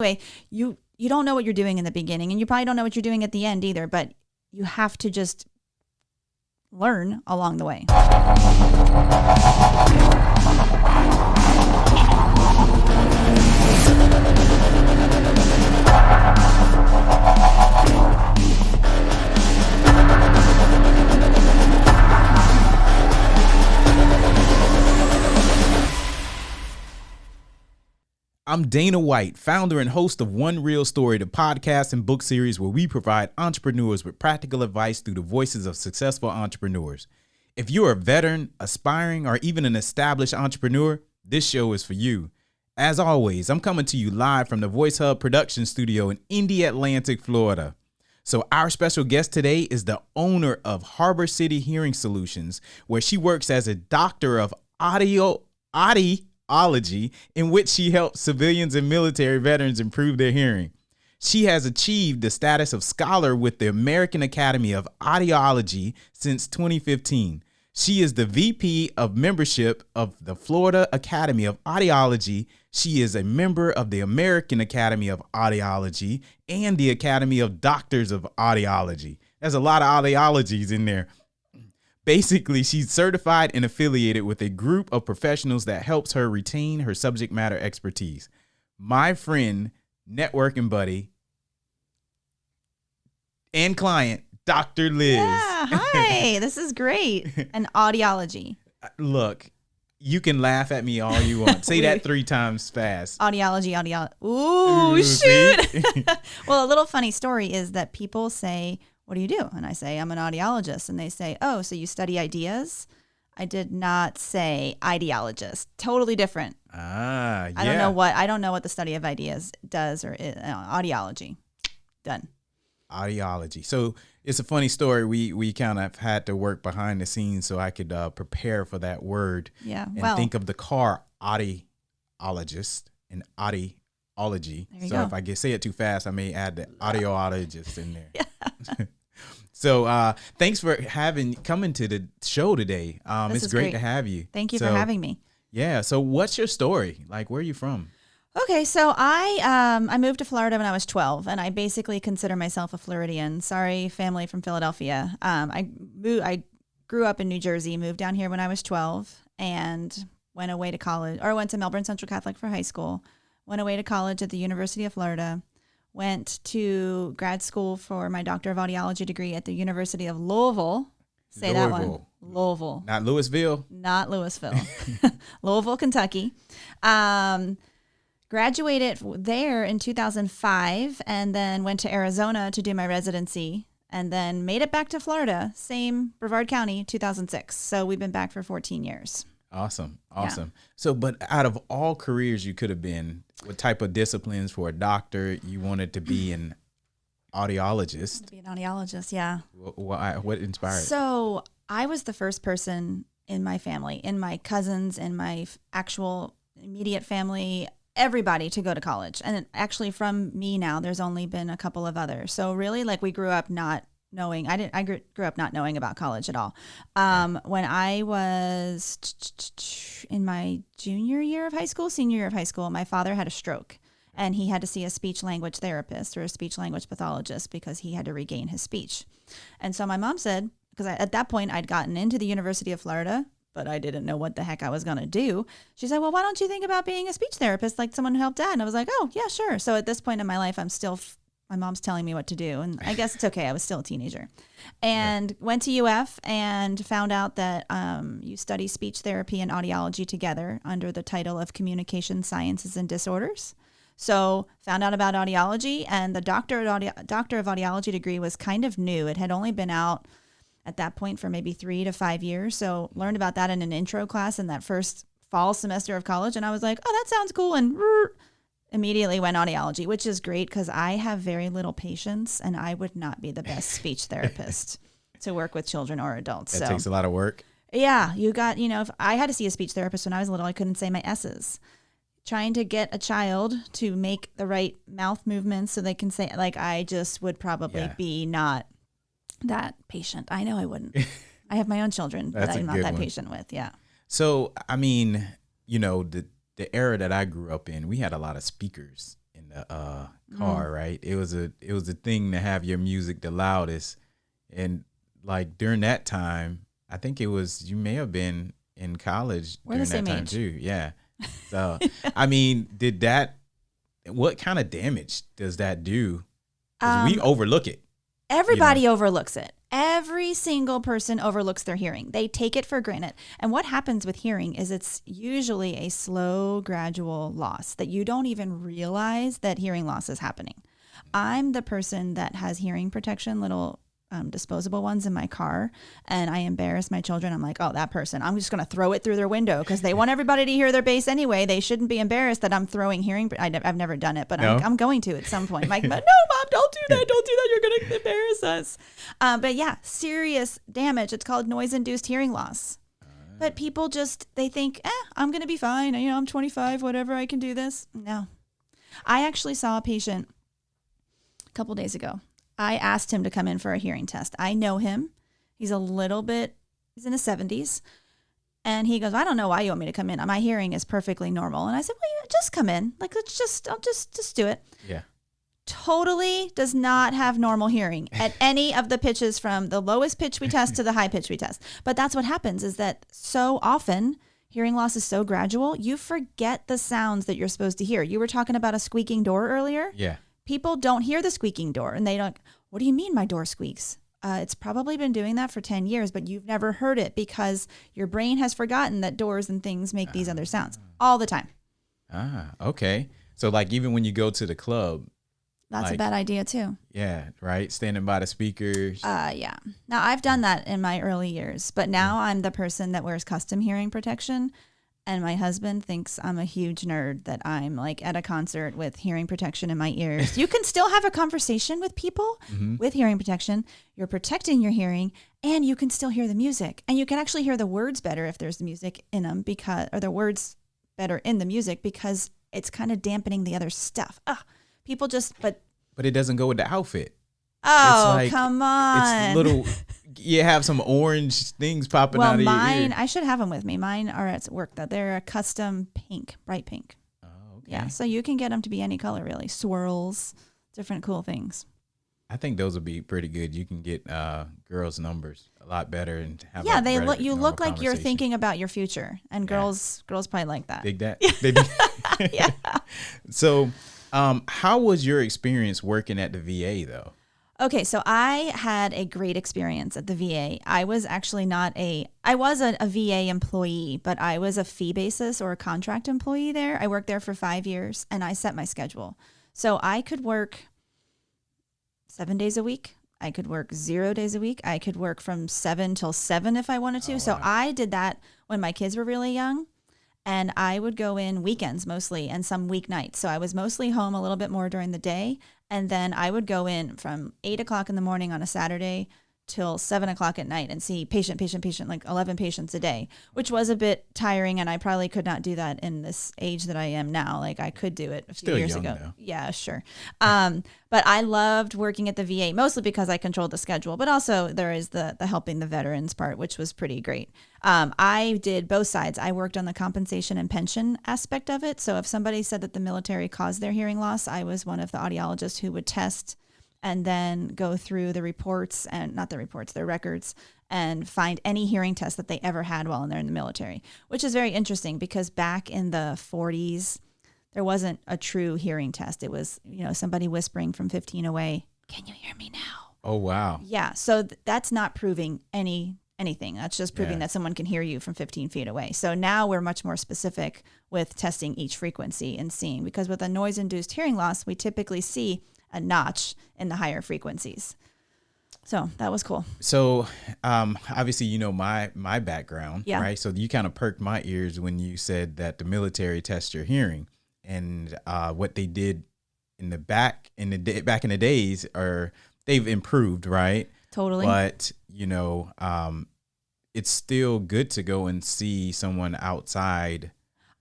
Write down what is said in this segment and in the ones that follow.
Anyway, you don't know what you're doing in the beginning, and you probably don't know what you're doing at the end either, but you have to just learn along the way. I'm Dana White, founder and host of One Real Story, the podcast and book series where we provide entrepreneurs with practical advice through the voices of successful entrepreneurs. If you're a veteran, aspiring, or even an established entrepreneur, this show is for you. As always, I'm coming to you live from the Voice Hub production studio in Indy, Atlantic, Florida. So our special guest today is the owner of Harbor City Hearing Solutions, where she works as a doctor of audiology, in which she helps civilians and military veterans improve their hearing. She has achieved the status of scholar with the American Academy of Audiology since 2015. She is the VP of membership of the Florida Academy of Audiology. She is a member of the American Academy of Audiology and the Academy of Doctors of Audiology. There's a lot of audiologies in there. Basically, she's certified and affiliated with a group of professionals that helps her retain her subject matter expertise. My friend, networking buddy, and client, Dr. Liz. Yeah, hi. This is great. And audiology. Look, you can laugh at me all you want. Say that 3 times fast. Audiology. Ooh, shoot. Well, a little funny story is that people say, what do you do? And I say, I'm an audiologist. And they say, oh, so you study ideas? I did not say ideologist. Totally different. Yeah. I don't know what the study of ideas does or audiology. Done. Audiology. So it's a funny story. We kind of had to work behind the scenes so I could prepare for that word. Yeah. And think of the car audiologist and audiology. So go. if I say it too fast, I may add the audiologist in there. Yeah. So thanks for coming to the show today. It's great to have you. Thank you for having me. Yeah. So what's your story? Like, where are you from? Okay, so I moved to Florida when I was 12, and I basically consider myself a Floridian. Sorry, family from Philadelphia. I grew up in New Jersey, moved down here when I was 12, and went away to college, or went to Melbourne Central Catholic for high school. Went away to college at the University of Florida. Went to grad school for my Doctor of Audiology degree at the University of Louisville. Say that one. Louisville. Not Louisville? Not Louisville. Louisville, Kentucky. Graduated there in 2005 and then went to Arizona to do my residency and then made it back to Florida, same Brevard County, 2006. So we've been back for 14 years. Awesome. Yeah. So, but out of all careers you could have been, what type of disciplines for a doctor you wanted to be an audiologist? To be an audiologist, yeah. What inspired? So I was the first person in my family, in my cousins, in my actual immediate family, everybody to go to college. And actually from me now, there's only been a couple of others. So really, like, we grew up not knowing, I grew up not knowing about college at all. When I was in my senior year of high school, my father had a stroke and he had to see a speech language therapist or a speech language pathologist because he had to regain his speech. And so my mom said, because at that point I'd gotten into the University of Florida, but I didn't know what the heck I was going to do. She said, well, why don't you think about being a speech therapist like someone who helped Dad? And I was like, oh, yeah, sure. So at this point in my life, I'm still, my mom's telling me what to do. And I guess it's okay. I was still a teenager. And went to UF and found out that you study speech therapy and audiology together under the title of Communication Sciences and Disorders. So found out about audiology, and the Doctor of Audiology degree was kind of new. It had only been out at that point for maybe 3 to 5 years. So learned about that in an intro class in that first fall semester of college. And I was like, oh, that sounds cool. And immediately went audiology, which is great because I have very little patience and I would not be the best speech therapist to work with children or adults. That takes a lot of work. Yeah. If I had to see a speech therapist when I was little, I couldn't say my S's. Trying to get a child to make the right mouth movements so they can say, like, I just would probably be not that patient. I know I wouldn't. I have my own children that I'm not that patient with. Yeah. So, I mean, the era that I grew up in, we had a lot of speakers in the car, right? It was a thing to have your music the loudest, and like during that time, I think it was you may have been in college We're during the that same time age. too. Yeah. So I mean, did that? What kind of damage does that do? 'Cause we overlook it. Everybody overlooks it. Every single person overlooks their hearing. They take it for granted. And what happens with hearing is it's usually a slow, gradual loss that you don't even realize that hearing loss is happening. I'm the person that has hearing protection, little disposable ones in my car, and I embarrass my children. I'm like, oh, that person, I'm just going to throw it through their window because they want everybody to hear their bass anyway. They shouldn't be embarrassed that I'm throwing hearing. I've never done it, but No? I'm going to at some point. I'm like, no, Mom, don't do that. Don't do that. You're going to embarrass us. But yeah, serious damage. It's called noise-induced hearing loss. But people they think, I'm going to be fine. I'm 25, whatever. I can do this. No. I actually saw a patient a couple days ago. I asked him to come in for a hearing test. I know him. He's in his 70s. And he goes, I don't know why you want me to come in. My hearing is perfectly normal. And I said, well, yeah, just come in. Like, I'll just do it. Yeah. Totally does not have normal hearing at any of the pitches from the lowest pitch we test to the high pitch we test. But that's what happens is that so often hearing loss is so gradual, you forget the sounds that you're supposed to hear. You were talking about a squeaking door earlier. Yeah. People don't hear the squeaking door and they don't, what do you mean my door squeaks? It's probably been doing that for 10 years, but you've never heard it because your brain has forgotten that doors and things make these other sounds all the time. Okay. So like even when you go to the club. That's a bad idea too. Yeah, right? Standing by the speakers. Yeah. Now I've done that in my early years, but now I'm the person that wears custom hearing protection. And my husband thinks I'm a huge nerd that I'm like at a concert with hearing protection in my ears. You can still have a conversation with people with hearing protection. You're protecting your hearing and you can still hear the music. And you can actually hear the words better if there's music in them or the words better in the music because it's kind of dampening the other stuff. People but it doesn't go with the outfit. Oh, like, come on. It's little, you have some orange things popping out of your ear. I should have them with me. Mine are at work though. They're a custom pink, bright pink. Oh, okay. Yeah, so you can get them to be any color really. Swirls, different cool things. I think those would be pretty good. You can get girls' numbers a lot better and have you look like you're thinking about your future, and girls probably like that. Dig that. They do. Yeah. So, how was your experience working at the VA though? Okay, so I had a great experience at the VA. I was actually I was a VA employee, but I was a fee basis or a contract employee there. I worked there for 5 years and I set my schedule. So I could work 7 days a week. I could work 0 days a week. I could work from 7 till 7 if I wanted to. Wow. So I did that when my kids were really young. And I would go in weekends mostly and some weeknights. So I was mostly home a little bit more during the day. And then I would go in from 8 o'clock in the morning on a Saturday till 7 o'clock at night and see patient, like 11 patients a day, which was a bit tiring. And I probably could not do that in this age that I am now. Like I could do it a few years ago. Though. Yeah, sure. But I loved working at the VA, mostly because I controlled the schedule, but also there is the helping the veterans part, which was pretty great. I did both sides. I worked on the compensation and pension aspect of it. So if somebody said that the military caused their hearing loss, I was one of the audiologists who would test and then go through the reports and not the reports, their records, and find any hearing test that they ever had while they're in the military, which is very interesting because back in the 40s, there wasn't a true hearing test. It was, somebody whispering from 15 away, "Can you hear me now?" Oh, wow. Yeah. So that's not proving anything. That's just proving that someone can hear you from 15 feet away. So now we're much more specific with testing each frequency and seeing, because with a noise-induced hearing loss, we typically see a notch in the higher frequencies. So that was cool. So obviously, my background, right? So you kind of perked my ears when you said that the military tests your hearing, and what they did back in the days they've improved, right? Totally. But it's still good to go and see someone outside.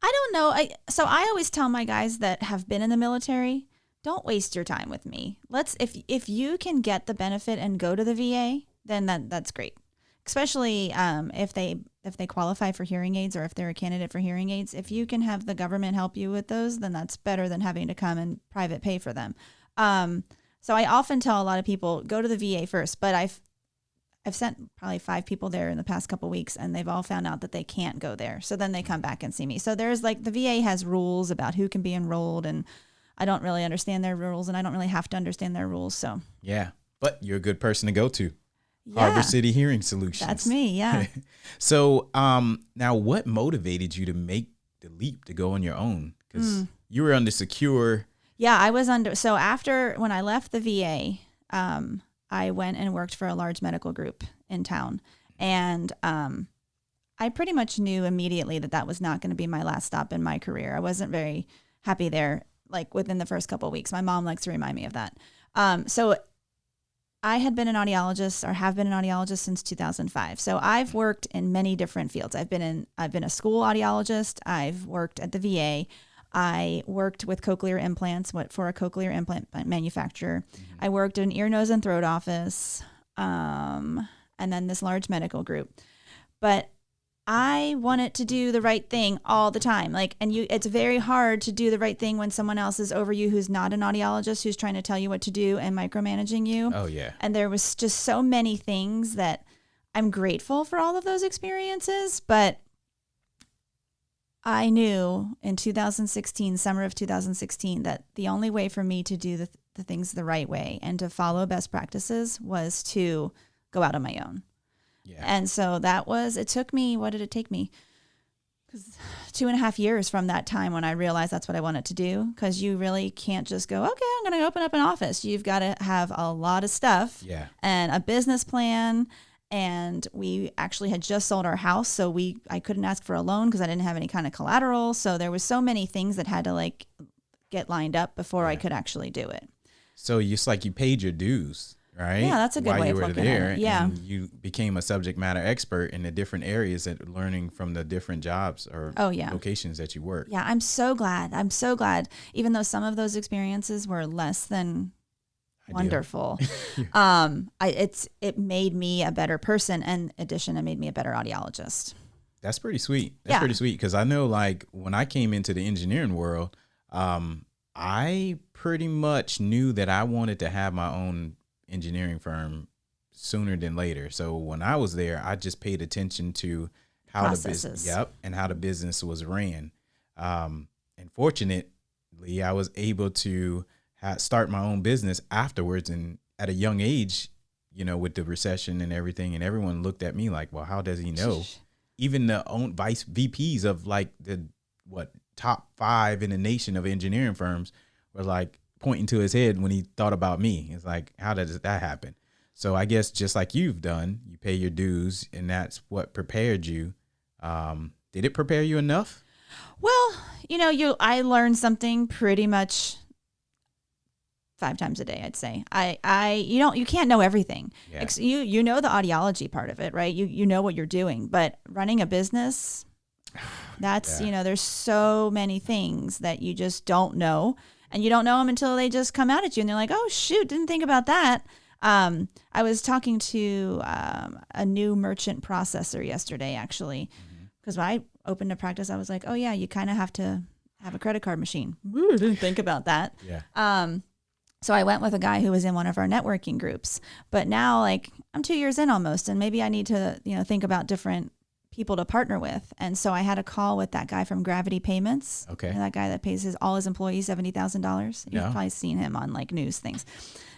I don't know. So I always tell my guys that have been in the military, don't waste your time with me. If you can get the benefit and go to the VA, then that's great. Especially if they if they qualify for hearing aids or if they're a candidate for hearing aids, if you can have the government help you with those, then that's better than having to come and private pay for them. So I often tell a lot of people, go to the VA first, but I've sent probably 5 people there in the past couple of weeks, and they've all found out that they can't go there. So then they come back and see me. So there's like, the VA has rules about who can be enrolled, and I don't really understand their rules, and I don't really have to understand their rules. So yeah, but you're a good person to go to. Yeah. Harbor City Hearing Solutions. That's me. Yeah. So now what motivated you to make the leap to go on your own? Because you were under secure. Yeah, I was under. So after, when I left the VA, I went and worked for a large medical group in town. And I pretty much knew immediately that that was not going to be my last stop in my career. I wasn't very happy there, like within the first couple of weeks. My mom likes to remind me of that. So I had been an audiologist, or have been an audiologist, since 2005. So I've worked in many different fields. I've been a school audiologist. I've worked at the VA. I worked with cochlear implants, for a cochlear implant manufacturer. I worked in ear, nose, and throat office, and then this large medical group. But I wanted to do the right thing all the time. It's very hard to do the right thing when someone else is over you who's not an audiologist, who's trying to tell you what to do and micromanaging you. Oh, yeah. And there was just so many things that I'm grateful for all of those experiences, but I knew in 2016, summer of 2016, that the only way for me to do the things the right way and to follow best practices was to go out on my own. Yeah. And so it took me, what did it take me? 2.5 years from that time when I realized that's what I wanted to do. Because you really can't just go, okay, I'm going to open up an office. You've got to have a lot of stuff and a business plan. And we actually had just sold our house, so I couldn't ask for a loan because I didn't have any kind of collateral. So there was so many things that had to get lined up before I could actually do it. So it's like you paid your dues, right? Yeah, that's a good way of looking at it. Yeah, and you became a subject matter expert in the different areas that learning from the different jobs or locations that you work. Yeah, I'm so glad. Even though some of those experiences were less than wonderful. It made me a better person, and in addition, it made me a better audiologist. That's pretty sweet. That's pretty sweet, because I know, like, when I came into the engineering world, I pretty much knew that I wanted to have my own engineering firm sooner than later. So when I was there, I just paid attention to how the business, and how the business was ran. And fortunately, I was able to start my own business afterwards, and at a young age, with the recession and everything, and everyone looked at me like, well, how does he know? Even the vice VPs of the top 5 in the nation of engineering firms were like pointing to his head when he thought about me. It's like, how does that happen? So I guess just like you've done, you pay your dues, and that's what prepared you. Did it prepare you enough? Well, I learned something pretty much 5 times a day, I'd say. You can't know everything. Yeah. You know the audiology part of it, right? You know what you're doing, but running a business, that's, there's so many things that you just don't know, and you don't know them until they just come out at you, and they're like, oh shoot, didn't think about that. I was talking to a new merchant processor yesterday, actually, because when I opened a practice, I was like, oh yeah, you kind of have to have a credit card machine. Ooh, didn't think about that. Yeah. So I went with a guy who was in one of our networking groups, but now I'm 2 years in almost, and maybe I need to, think about different people to partner with. And so I had a call with that guy from Gravity Payments. Okay. That guy that pays all his employees $70,000. You've probably seen him on news things.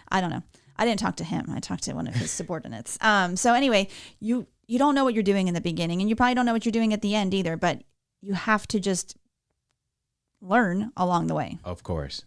I don't know. I didn't talk to him. I talked to one of his subordinates. So anyway, you don't know what you're doing in the beginning, and you probably don't know what you're doing at the end either, but you have to just learn along the way. Of course.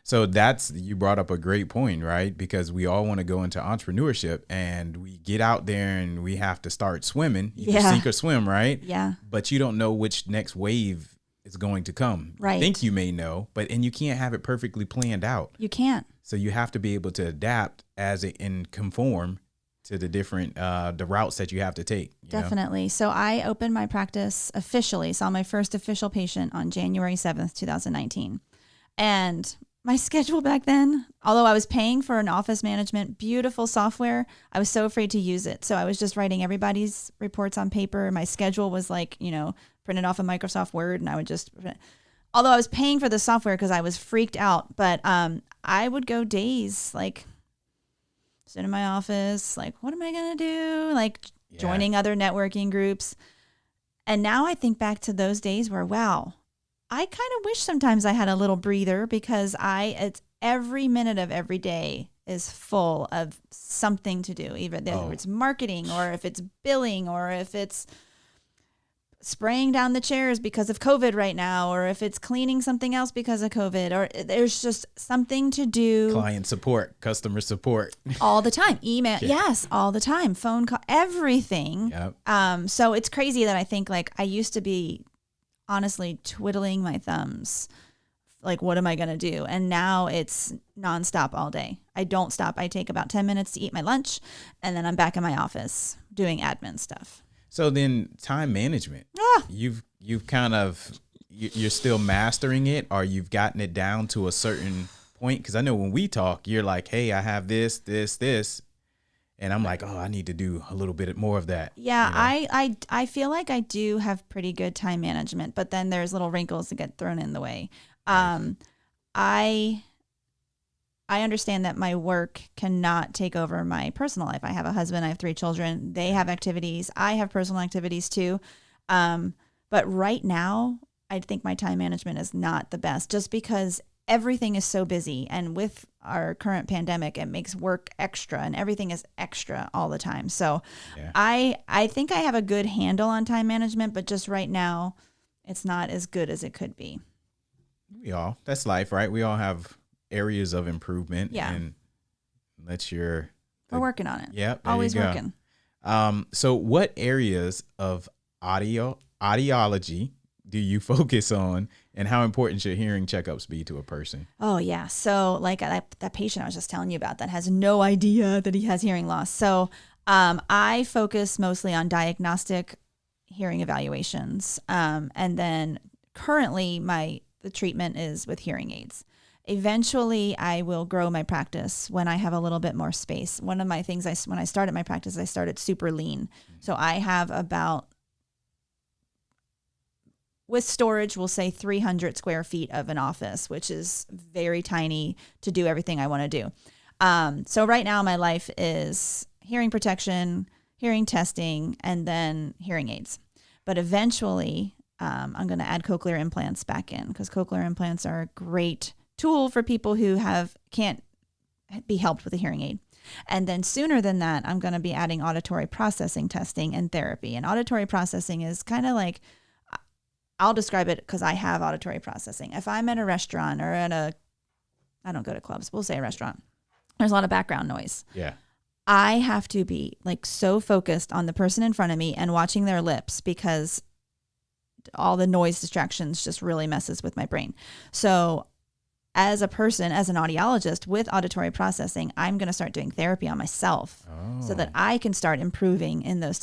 So you brought up a great point, right? Because we all want to go into entrepreneurship, and we get out there and we have to start swimming. You can sink or swim, right? Yeah. But you don't know which next wave is going to come. Right. You think you may know, and you can't have it perfectly planned out. You can't. So you have to be able to adapt and conform to the different the routes that you have to take. Definitely. So I opened my practice officially, saw my first official patient on January 7th, 2019. And my schedule back then, although I was paying for an office management, beautiful software, I was so afraid to use it. So I was just writing everybody's reports on paper. My schedule was like, printed off of Microsoft Word, and I would just, although I was paying for the software because I was freaked out, but I would go days, like sit in my office, like, what am I going to do? Like joining other networking groups. And now I think back to those days where, wow, I kind of wish sometimes I had a little breather, because it's every minute of every day is full of something to do, even if it's marketing, or if it's billing, or if it's spraying down the chairs because of COVID right now, or if it's cleaning something else because of COVID, or there's just something to do. Client support, customer support. All the time. Email. Yeah. Yes, all the time. Phone call, everything. Yep. So it's crazy that I think, like, I used to be honestly twiddling my thumbs. Like, what am I going to do? And now it's nonstop all day. I don't stop. I take about 10 minutes to eat my lunch, and then I'm back in my office doing admin stuff. So then time management, you've kind of, you're still mastering it, or you've gotten it down to a certain point? Because I know when we talk, you're like, hey, I have this. And I'm like, oh, I need to do a little bit more of that. Yeah, I feel like I do have pretty good time management, but then there's little wrinkles that get thrown in the way. I understand that my work cannot take over my personal life. I have a husband. I have 3 children. They have activities. I have personal activities too. But right now, I think my time management is not the best, just because everything is so busy. And with our current pandemic, it makes work extra, and everything is extra all the time. So I think I have a good handle on time management, but just right now, it's not as good as it could be. That's life, right? We all have areas of improvement. Yeah. And we're working on it. Yep. Always working. So what areas of audiology do you focus on, and how important should hearing checkups be to a person? Oh yeah. So like that patient I was just telling you about that has no idea that he has hearing loss. So I focus mostly on diagnostic hearing evaluations. And then currently the treatment is with hearing aids. Eventually, I will grow my practice when I have a little bit more space. One of my things, when I started my practice, I started super lean. So I have about, with storage, we'll say 300 square feet of an office, which is very tiny to do everything I want to do. So right now, my life is hearing protection, hearing testing, and then hearing aids. But eventually, I'm going to add cochlear implants back in, because cochlear implants are a great tool for people who can't be helped with a hearing aid. And then sooner than that, I'm going to be adding auditory processing testing and therapy. And auditory processing is kind of like, I'll describe it because I have auditory processing. If I'm at a restaurant or I don't go to clubs, we'll say a restaurant, there's a lot of background noise. Yeah. I have to be like so focused on the person in front of me and watching their lips, because all the noise distractions just really messes with my brain. So as a person, as an audiologist with auditory processing, I'm going to start doing therapy on myself so that I can start improving in those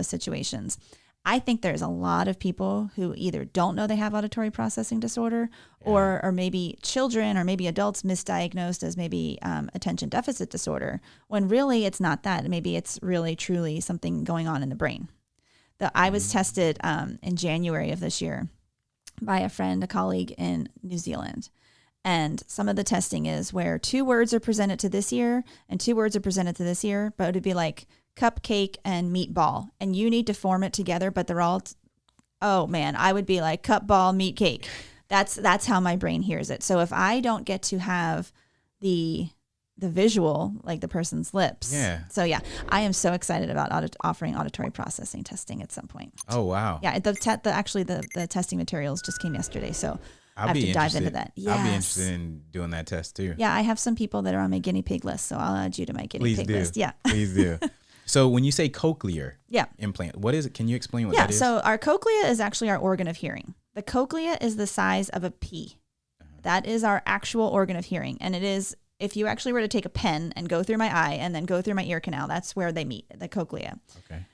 situations. I think there's a lot of people who either don't know they have auditory processing disorder, or maybe children or maybe adults misdiagnosed as maybe attention deficit disorder, when really it's not that. Maybe it's really truly something going on in the brain. I was tested in January of this year by a friend, a colleague in New Zealand. And some of the testing is where 2 words are presented to this ear and 2 words are presented to this ear, but it would be like cupcake and meatball. And you need to form it together, but they're all, oh man, I would be like cup, ball, meat, cake. That's how my brain hears it. So if I don't get to have the visual, like the person's lips. Yeah. So yeah, I am so excited about offering auditory processing testing at some point. Oh, wow. Yeah. The testing materials just came yesterday. So I have to dive into that. Yes. I'll be interested in doing that test too. Yeah, I have some people that are on my guinea pig list, so I'll add you to my guinea pig list. Yeah. Please do. So when you say cochlear implant, what is it? Can you explain what that is? So our cochlea is actually our organ of hearing. The cochlea is the size of a pea. That is our actual organ of hearing. And it is, if you actually were to take a pen and go through my eye and then go through my ear canal, that's where they meet, the cochlea. Okay.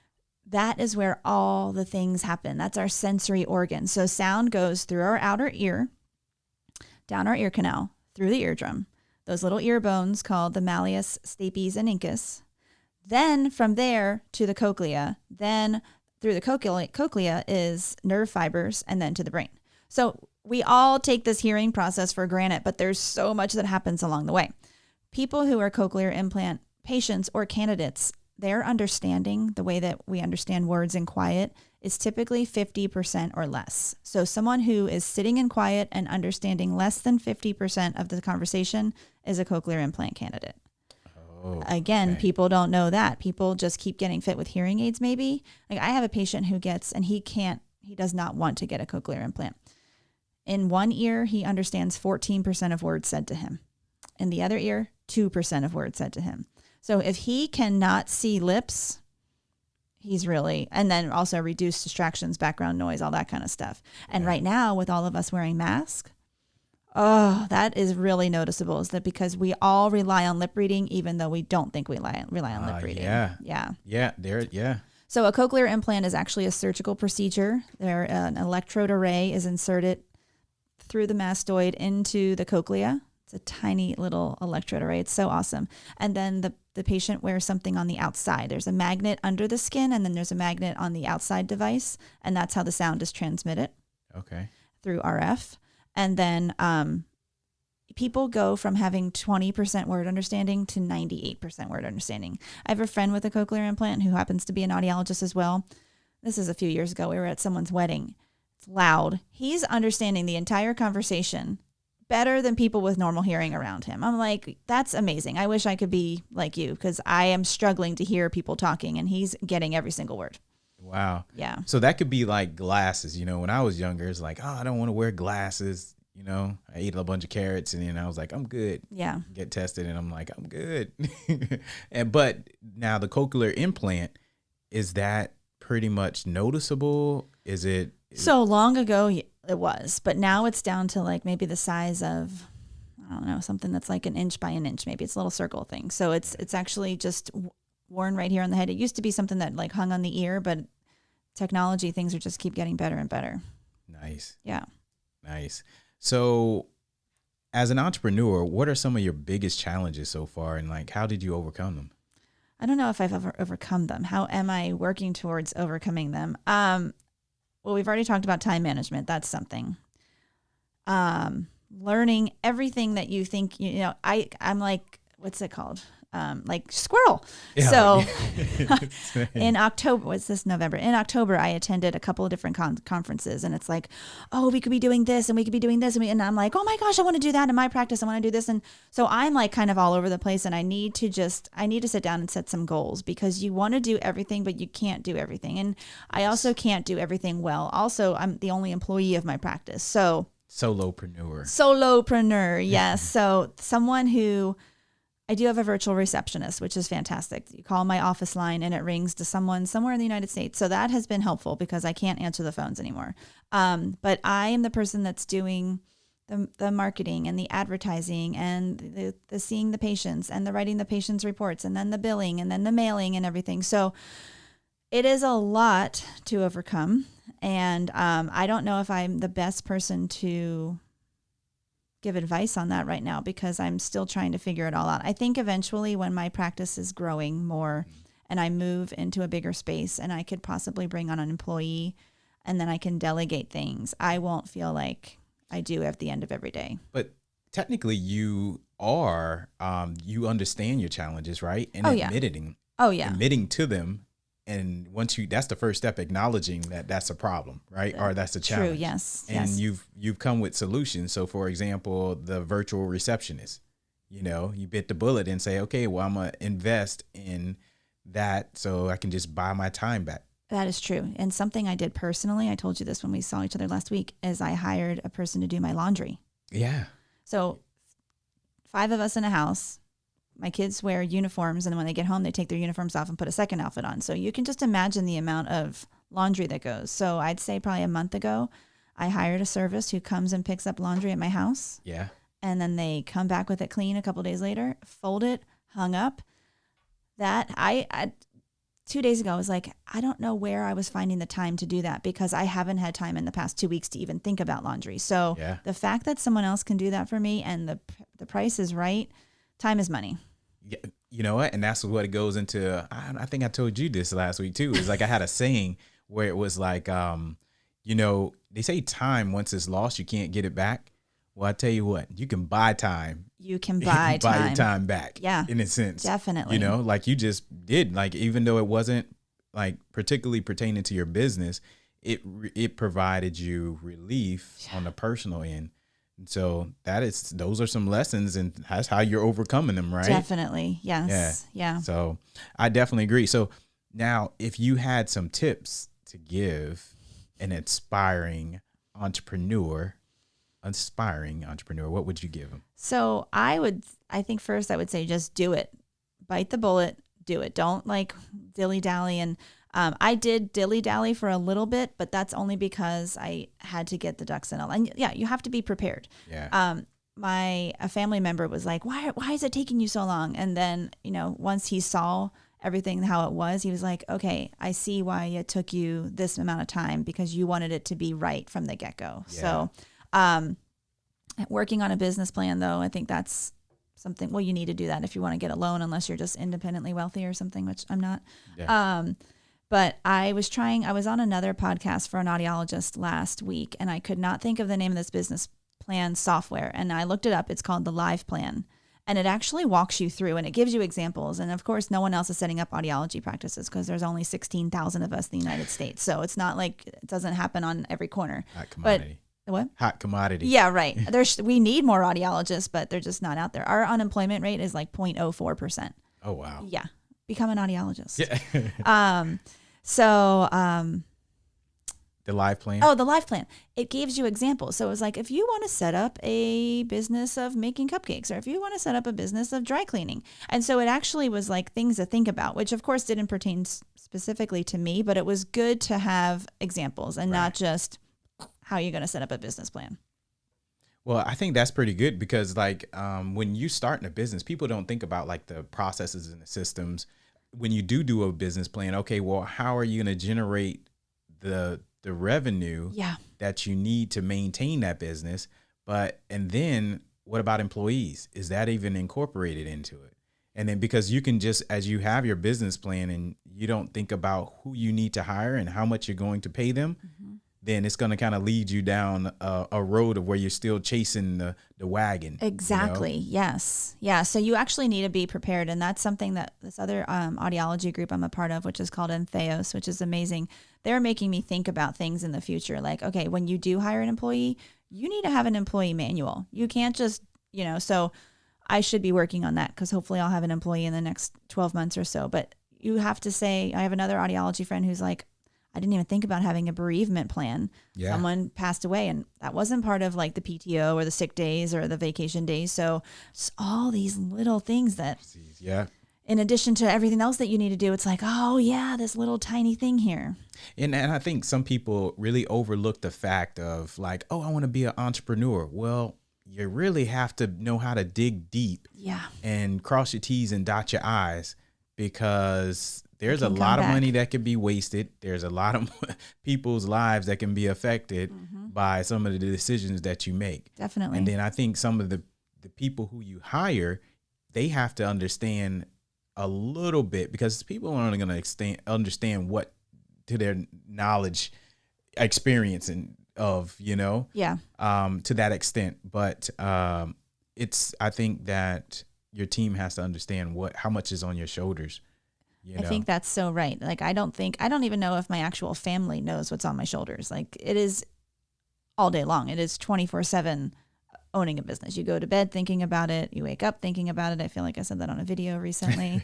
That is where all the things happen. That's our sensory organ. So sound goes through our outer ear, down our ear canal, through the eardrum, those little ear bones called the malleus, stapes, and incus. Then from there to the cochlea, then through the cochlea is nerve fibers, and then to the brain. So we all take this hearing process for granted, but there's so much that happens along the way. People who are cochlear implant patients or candidates, their understanding, the way that we understand words in quiet, is typically 50% or less. So someone who is sitting in quiet and understanding less than 50% of the conversation is a cochlear implant candidate. Again, people don't know that. People just keep getting fit with hearing aids maybe. Like I have a patient who gets, and he does not want to get a cochlear implant. In one ear, he understands 14% of words said to him. In the other ear, 2% of words said to him. So if he cannot see lips, he's really, and then also reduced distractions, background noise, all that kind of stuff. And right now with all of us wearing masks, that is really noticeable, is that because we all rely on lip reading, even though we don't think we rely on lip reading. Yeah. So a cochlear implant is actually a surgical procedure. An electrode array is inserted through the mastoid into the cochlea. It's a tiny little electrode array. It's so awesome. And then the patient wears something on the outside. There's a magnet under the skin, and then there's a magnet on the outside device, and that's how the sound is transmitted. Okay. Through RF. And then people go from having 20% word understanding to 98% word understanding. I have a friend with a cochlear implant who happens to be an audiologist as well. This is a few years ago. We were at someone's wedding. It's loud. He's understanding the entire conversation better than people with normal hearing around him. I'm like, that's amazing. I wish I could be like you, because I am struggling to hear people talking, and he's getting every single word. Wow. Yeah. So that could be like glasses. You know, when I was younger, it's like, I don't want to wear glasses. You know, I ate a bunch of carrots, and then I was like, I'm good. Yeah. Get tested, and I'm like, I'm good. But now the cochlear implant, is that pretty much noticeable? Is it? So long ago it was, but now it's down to like maybe the size of, I don't know, something that's like an inch by an inch. Maybe it's a little circle thing. So it's actually just worn right here on the head. It used to be something that like hung on the ear, but technology, things are just keep getting better and better. Nice. Yeah. Nice. So as an entrepreneur, what are some of your biggest challenges so far, and like, how did you overcome them? I don't know if I've ever overcome them. How am I working towards overcoming them? Well, we've already talked about time management. That's something. Learning everything that you think, I'm like, what's it called? Like squirrel. Yeah. So in October, what's this, November? In October, I attended a couple of different conferences, and it's like, oh, we could be doing this and we could be doing this. And I'm like, oh my gosh, I want to do that in my practice. I want to do this. And so I'm like kind of all over the place, and I need to sit down and set some goals, because you want to do everything, but you can't do everything. And I also can't do everything well. Also, I'm the only employee of my practice. So Solopreneur. Yes. So someone who, I do have a virtual receptionist, which is fantastic. You call my office line and it rings to someone somewhere in the United States. So that has been helpful, because I can't answer the phones anymore. But I am the person that's doing the marketing and the advertising and the seeing the patients and the writing the patients' reports, and then the billing and then the mailing and everything. So it is a lot to overcome. And I don't know if I'm the best person to give advice on that right now, because I'm still trying to figure it all out. I think eventually when my practice is growing more and I move into a bigger space and I could possibly bring on an employee, and then I can delegate things, I won't feel like I do at the end of every day. But technically you are, you understand your challenges, right? And admitting to them. And once that's the first step, acknowledging that that's a problem, right? Or that's a challenge. True, yes. And you've come with solutions. So for example, the virtual receptionist, you bit the bullet and say, okay, well, I'm going to invest in that so I can just buy my time back. That is true. And something I did personally, I told you this when we saw each other last week, is I hired a person to do my laundry. Yeah. So 5 of us in a house. My kids wear uniforms, and then when they get home, they take their uniforms off and put a second outfit on. So you can just imagine the amount of laundry that goes. So I'd say probably a month ago, I hired a service who comes and picks up laundry at my house. Yeah. And then they come back with it clean a couple days later, fold it, hung up. That 2 days ago, I was like, I don't know where I was finding the time to do that because I haven't had time in the past 2 weeks to even think about laundry. So the fact that someone else can do that for me and the price is right, time is money. Yeah, you know what? And that's what it goes into. I think I told you this last week too. It's like I had a saying where it was like, you know, they say time, once it's lost, you can't get it back. Well, I tell you what, you can buy time. You can buy time. Buy your time back. Yeah. In a sense. Definitely. You know, like you just did, like, even though it wasn't like particularly pertaining to your business, it provided you relief on the personal end. And so those are some lessons, and that's how you're overcoming them, right? Definitely. Yes. Yeah. So I definitely agree. So now if you had some tips to give an aspiring entrepreneur, what would you give them? So I think first I would say just do it. Bite the bullet, do it. Don't like dilly-dally. And I did dilly-dally for a little bit, but that's only because I had to get the ducks in a line. And yeah, you have to be prepared. Yeah. A family member was like, why is it taking you so long? And then, you know, once he saw everything, how it was, he was like, okay, I see why it took you this amount of time because you wanted it to be right from the get-go. Yeah. So, working on a business plan though, I think that's something, well, you need to do that if you want to get a loan, unless you're just independently wealthy or something, which I'm not. Yeah. But I was on another podcast for an audiologist last week, and I could not think of the name of this business plan software. And I looked it up. It's called the Live Plan. And it actually walks you through and it gives you examples. And of course, no one else is setting up audiology practices because there's only 16,000 of us in the United States. So it's not like it doesn't happen on every corner. Hot commodity. But what? Hot commodity. Yeah, right. We need more audiologists, but they're just not out there. Our unemployment rate is like 0.04%. Oh, wow. Yeah. Become an audiologist. Yeah. The Live Plan? Oh, the Live Plan. It gives you examples. So it was like, if you want to set up a business of making cupcakes, or if you want to set up a business of dry cleaning. And so it actually was like things to think about, which of course didn't pertain specifically to me, but it was good to have examples and not just how you're going to set up a business plan. Well, I think that's pretty good because like when you start in a business, people don't think about like the processes and the systems. When you do a business plan, okay, well, how are you going to generate the revenue that you need to maintain that business? And then what about employees? Is that even incorporated into it? And then because you can just, as you have your business plan and you don't think about who you need to hire and how much you're going to pay them, then it's going to kind of lead you down a road of where you're still chasing the wagon. Exactly. You know? Yes. Yeah. So you actually need to be prepared. And that's something that this other audiology group I'm a part of, which is called Entheos, which is amazing. They're making me think about things in the future. Like, okay, when you do hire an employee, you need to have an employee manual. You can't just, so I should be working on that because hopefully I'll have an employee in the next 12 months or so. But you have to say, I have another audiology friend who's like, I didn't even think about having a bereavement plan. Yeah. Someone passed away and that wasn't part of like the PTO or the sick days or the vacation days. So just all these little things that, in addition to everything else that you need to do, it's like, oh yeah, this little tiny thing here. And I think some people really overlook the fact of like, oh, I want to be an entrepreneur. Well, you really have to know how to dig deep and cross your T's and dot your I's, because there's a lot of money that could be wasted. There's a lot of people's lives that can be affected by some of the decisions that you make. Definitely. And then I think some of the people who you hire, they have to understand a little bit, because people are only going to understand what to their knowledge, experience and of, to that extent. But I think that your team has to understand how much is on your shoulders. I think that's so right. Like, I don't even know if my actual family knows what's on my shoulders. Like, it is all day long. It is 24/7 owning a business. You go to bed thinking about it. You wake up thinking about it. I feel like I said that on a video recently.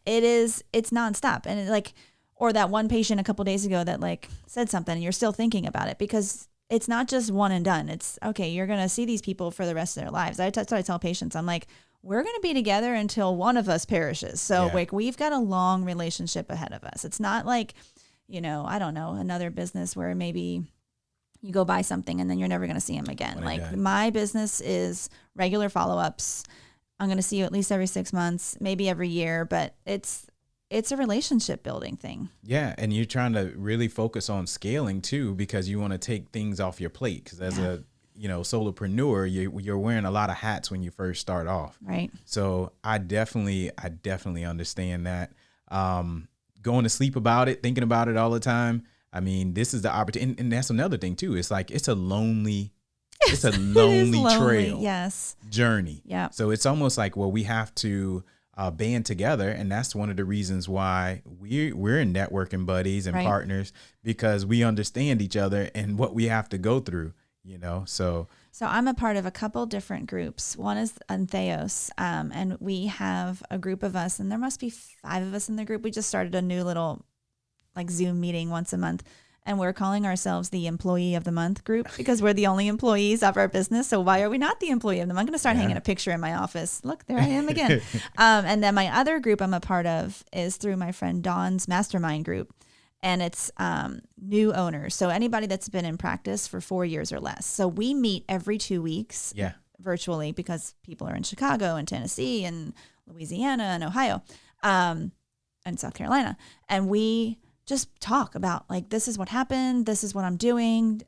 It's nonstop. And or that one patient a couple days ago that like said something and you're still thinking about it, because it's not just one and done. It's okay. You're going to see these people for the rest of their lives. That's what I tell patients. I'm like, we're going to be together until one of us perishes. So like, we've got a long relationship ahead of us. It's not like, I don't know, another business where maybe you go buy something and then you're never going to see them again. My business is regular follow-ups. I'm going to see you at least every 6 months, maybe every year, but it's it's a relationship building thing. Yeah. And you're trying to really focus on scaling too, because you want to take things off your plate. Because as a, solopreneur, you're wearing a lot of hats when you first start off. Right. So I definitely understand that. Going to sleep about it, thinking about it all the time. I mean, this is the opportunity. And that's another thing too. It's like, it's a lonely trail. Yes. Journey. Yeah. So it's almost like, well, we have to band together. And that's one of the reasons why we're in networking buddies and partners, because we understand each other and what we have to go through, so I'm a part of a couple different groups. One is Theos, and we have a group of us, and there must be 5 of us in the group. We just started a new little Zoom meeting once a month, and we're calling ourselves the Employee of the Month group because we're the only employees of our business. So why are we not the Employee of the Month? I'm going to start hanging a picture in my office. Look, there I am again. And then my other group I'm a part of is through my friend Dawn's mastermind group. And it's new owners. So anybody that's been in practice for 4 years or less. So we meet every 2 weeks virtually because people are in Chicago and Tennessee and Louisiana and Ohio and South Carolina. And we just talk about this is what happened. This is what I'm doing.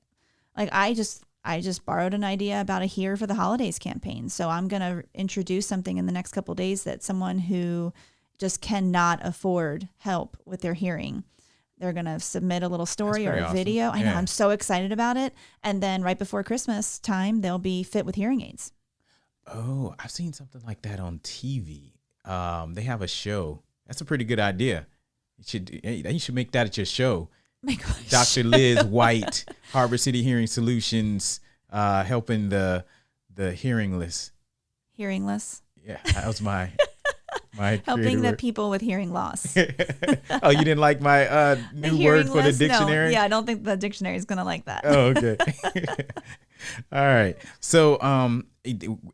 I just borrowed an idea about a Here for the Holidays campaign. So I'm going to introduce something in the next couple of days that someone who just cannot afford help with their hearing, they're going to submit a little story or a video. I know. I'm so excited about it. And then right before Christmas time, they'll be fit with hearing aids. Oh, I've seen something like that on TV. They have a show. That's a pretty good idea. You should make that at your show. Dr. Liz White, Harbor City Hearing Solutions, helping the hearingless. Hearingless? Yeah, that was my helping the people with hearing loss. Oh, you didn't like my new word for the dictionary? No. Yeah, I don't think the dictionary is going to like that. Oh, okay. All right. So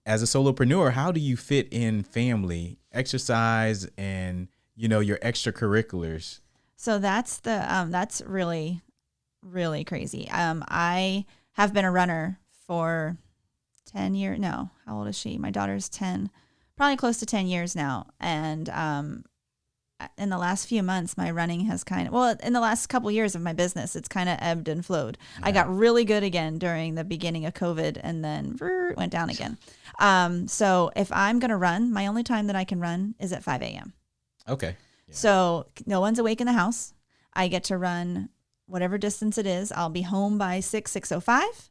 as a solopreneur, how do you fit in family, exercise, and, your extracurriculars? So that's really, really crazy. I have been a runner for 10 years. No, how old is she? My daughter's 10. Probably close to 10 years now. And in the last few months, my running has in the last couple years of my business, it's kind of ebbed and flowed. Yeah. I got really good again during the beginning of COVID and then went down again. So if I'm going to run, my only time that I can run is at 5 a.m. Okay. Yeah. So no one's awake in the house. I get to run whatever distance it is. I'll be home by 6:05,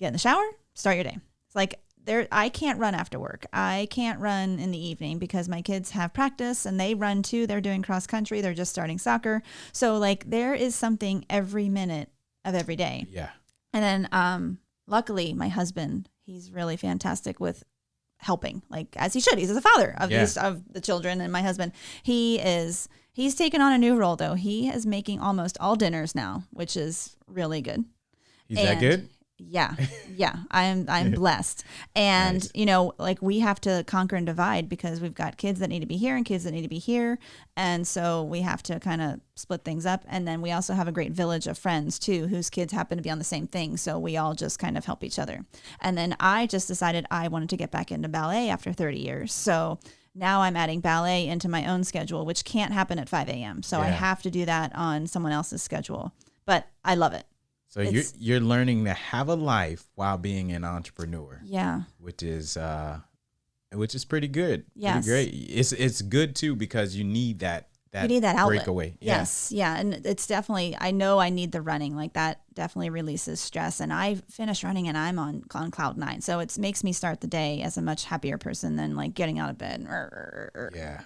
get in the shower, start your day. It's I can't run after work. I can't run in the evening because my kids have practice and they run too. They're doing cross country. They're just starting soccer. So there is something every minute of every day. Yeah. And then luckily my husband, he's really fantastic with helping, as he should. He's the father of of the children. And my husband, he's taken on a new role though. He is making almost all dinners now, which is really good. He's that good? Yeah. I'm blessed. And, nice. We have to conquer and divide because we've got kids that need to be here and kids that need to be here. And so we have to kind of split things up. And then we also have a great village of friends too, whose kids happen to be on the same thing. So we all just kind of help each other. And then I just decided I wanted to get back into ballet after 30 years. So now I'm adding ballet into my own schedule, which can't happen at 5 a.m. So I have to do that on someone else's schedule. But I love it. So you're learning to have a life while being an entrepreneur. Yeah. Which is pretty good. Yes. Pretty great. It's good too because you need that you need that outlet. breakaway. Yes. Yeah. And it's definitely, I know I need the running. That definitely releases stress. And I finish running and I'm on cloud 9. So it makes me start the day as a much happier person than getting out of bed. Yeah.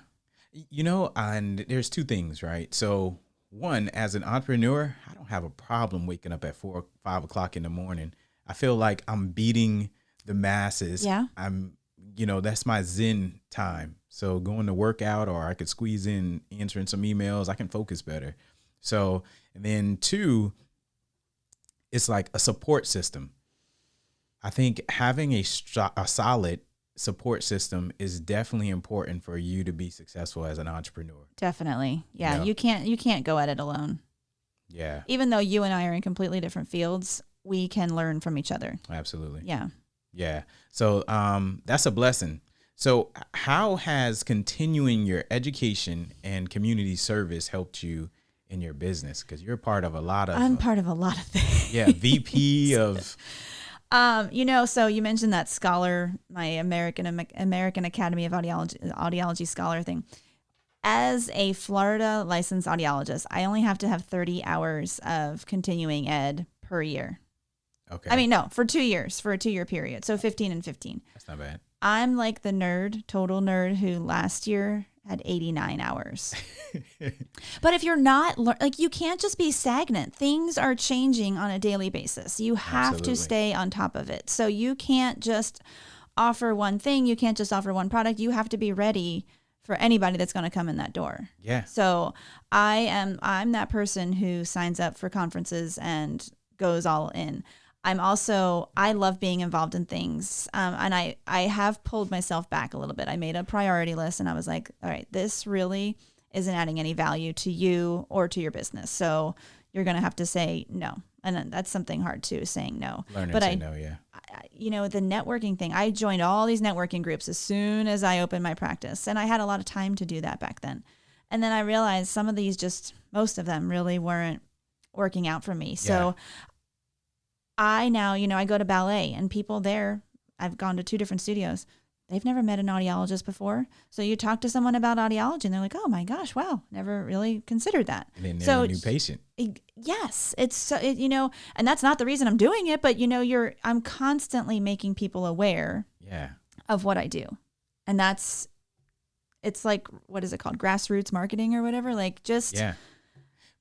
And there's 2 things, right? So one, as an entrepreneur, I don't have a problem waking up at 4 or 5 o'clock in the morning. I feel like I'm beating the masses. Yeah. That's my Zen time. So going to work out, or I could squeeze in answering some emails, I can focus better. So, and then 2, it's like a support system. I think having a solid support system is definitely important for you to be successful as an entrepreneur. Definitely. Yeah. You can't go at it alone. Yeah. Even though you and I are in completely different fields, we can learn from each other. Absolutely. Yeah. Yeah. So that's a blessing. So how has continuing your education and community service helped you in your business? Because you're part of a lot of I'm part of a lot of things. yeah, VP of So you mentioned that scholar, my American Academy of Audiology scholar thing. As a Florida licensed audiologist, I only have to have 30 hours of continuing ed per year. Okay. I mean, no, for 2 years, for a 2-year period. So 15 and 15. That's not bad. I'm like the total nerd who last year had 89 hours. But if you're not, you can't just be stagnant. Things are changing on a daily basis. You have to stay on top of it. So you can't just offer one thing. You can't just offer one product. You have to be ready for anybody that's going to come in that door. Yeah. So I'm that person who signs up for conferences and goes all in. I love being involved in things. And I have pulled myself back a little bit. I made a priority list and I was like, all right, this really isn't adding any value to you or to your business. So you're going to have to say no. And that's something hard too, saying no. Learning to say no, yeah. The networking thing, I joined all these networking groups as soon as I opened my practice. And I had a lot of time to do that back then. And then I realized some of these most of them really weren't working out for me. So I now, I go to ballet and people there, I've gone to 2 different studios. They've never met an audiologist before. So you talk to someone about audiology and they're like, oh my gosh, wow, never really considered that. And then they're a new patient. Yes. It's so, and that's not the reason I'm doing it, but I'm constantly making people aware of what I do. And it's like, what is it called? Grassroots marketing or whatever. Yeah.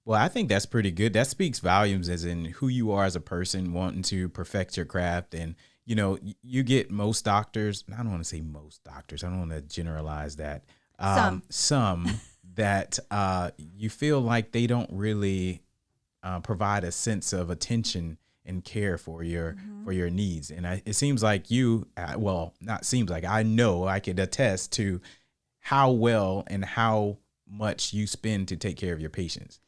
Well, I think that's pretty good. That speaks volumes as in who you are as a person wanting to perfect your craft. And, you get most doctors, I don't want to say most doctors, I don't want to generalize that. Some that you feel like they don't really provide a sense of attention and care for your needs. And it seems like I know I could attest to how well and how much you spend to take care of your patients.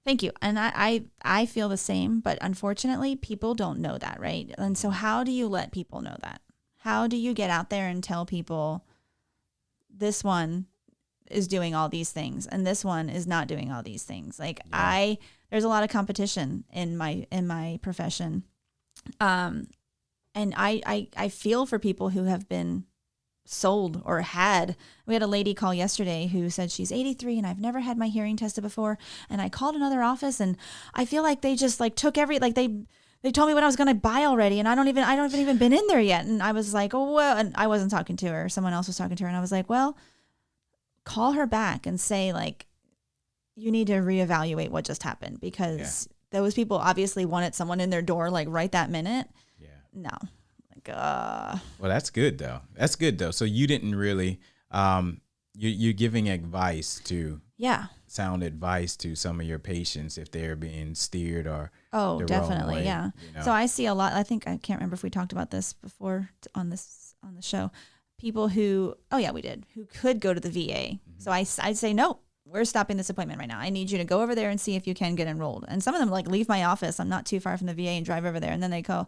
Thank you. And I feel the same, but unfortunately people don't know that, right? And so how do you let people know that? How do you get out there and tell people this one is doing all these things and this one is not doing all these things? There's a lot of competition in my profession. And I feel for people who have been sold or we had a lady call yesterday who said she's 83 and I've never had my hearing tested before. And I called another office and I feel like they just took they told me what I was going to buy already. And I haven't even been in there yet. And I was like, oh, well, and I wasn't talking to her. Someone else was talking to her. And I was like, well, call her back and say you need to reevaluate what just happened because those people obviously wanted someone in their door right that minute. Yeah. No. Well, that's good though. So you didn't really, you're giving advice sound advice to some of your patients if they're being steered or the definitely. wrong way, Yeah. So I see a lot, I can't remember if we talked about this before on the show, people who could go to the VA. Mm-hmm. So I'd say, no, we're stopping this appointment right now. I need you to go over there and see if you can get enrolled. And some of them leave my office. I'm not too far from the VA and drive over there. And then they go,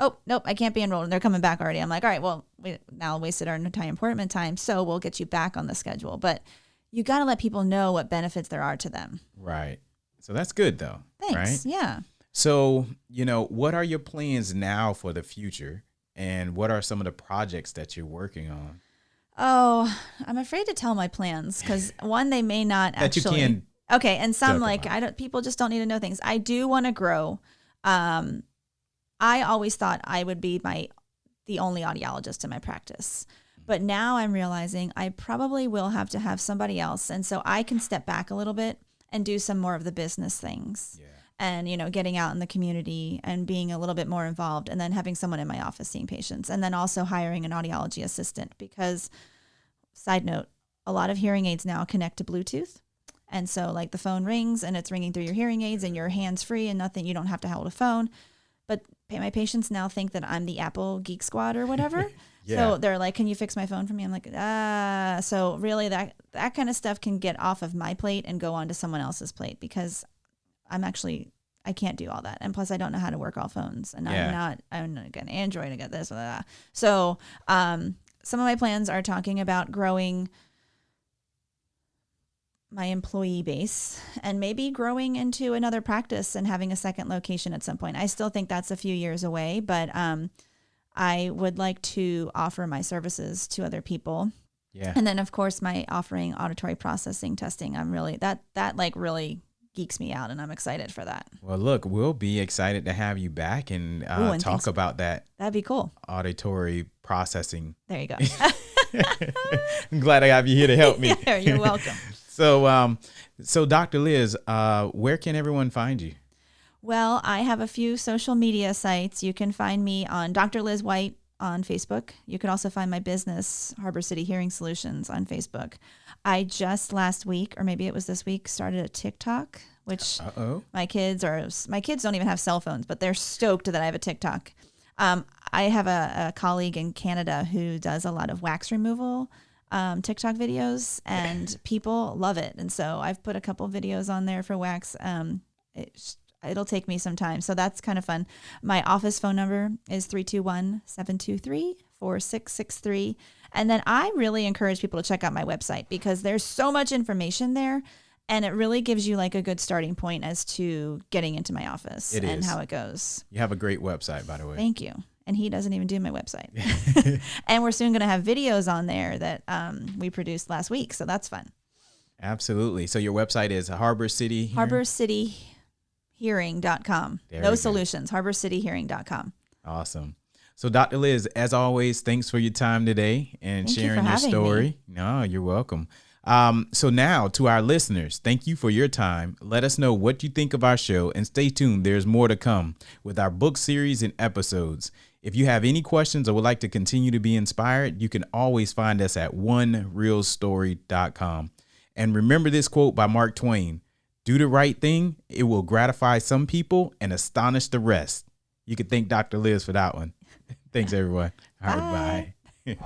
oh, nope, I can't be enrolled. And they're coming back already. I'm like, all right, well, we now wasted our appointment time. So we'll get you back on the schedule. But you got to let people know what benefits there are to them. Right. So that's good though. Thanks. Right? Yeah. So, what are your plans now for the future? And what are some of the projects that you're working on? Oh, I'm afraid to tell my plans because one, they may not that actually. You can. Okay. And some people just don't need to know things. I do want to grow. I always thought I would be the only audiologist in my practice. But now I'm realizing I probably will have to have somebody else. And so I can step back a little bit and do some more of the business things. Yeah. And, getting out in the community and being a little bit more involved and then having someone in my office seeing patients and then also hiring an audiology assistant because, side note, a lot of hearing aids now connect to Bluetooth. And so the phone rings and it's ringing through your hearing aids and your hands free and nothing, you don't have to hold a phone. But my patients now think that I'm the Apple Geek Squad or whatever. So they're like, can you fix my phone for me? I'm like, so really that kind of stuff can get off of my plate and go onto someone else's plate because I can't do all that. And plus I don't know how to work all phones and I'm not an Android, I got this or that. So, some of my plans are talking about growing my employee base and maybe growing into another practice and having a second location at some point. I still think that's a few years away, but I would like to offer my services to other people. Yeah. And then of course my offering auditory processing testing. I'm really, that like really geeks me out, and I'm excited for that. Well, look, we'll be excited to have you back and talk about that. That'd be cool. Auditory processing. There you go. I'm glad I have you here to help me. Yeah, you're welcome. So Dr. Liz, where can everyone find you? Well, I have a few social media sites. You can find me on Dr. Liz White on Facebook. You can also find my business, Harbor City Hearing Solutions, on Facebook. I just last week, or maybe it was this week, started a TikTok, which my kids don't even have cell phones, but they're stoked that I have a TikTok. I have a colleague in Canada who does a lot of wax removal TikTok videos, and people love it. And so I've put a couple videos on there for wax. It'll take me some time. So that's kind of fun. My office phone number is 321-723-4663. And then I really encourage people to check out my website because there's so much information there, and it really gives you like a good starting point as to getting into my office and how it goes. You have a great website, by the way. Thank you. And he doesn't even do my website. And we're soon going to have videos on there that we produced last week. So that's fun. Absolutely. So your website is Harbor City HarborCityHearing.com. No solutions. HarborCityHearing.com. Awesome. So Dr. Liz, as always, thanks for your time today and sharing your story. No, you're welcome. So now to our listeners, thank you for your time. Let us know what you think of our show, and stay tuned. There's more to come with our book series and episodes. If you have any questions or would like to continue to be inspired, you can always find us at onerealstory.com. And remember this quote by Mark Twain: do the right thing. It will gratify some people and astonish the rest. You could thank Dr. Liz for that one. Thanks, everyone. All right, bye.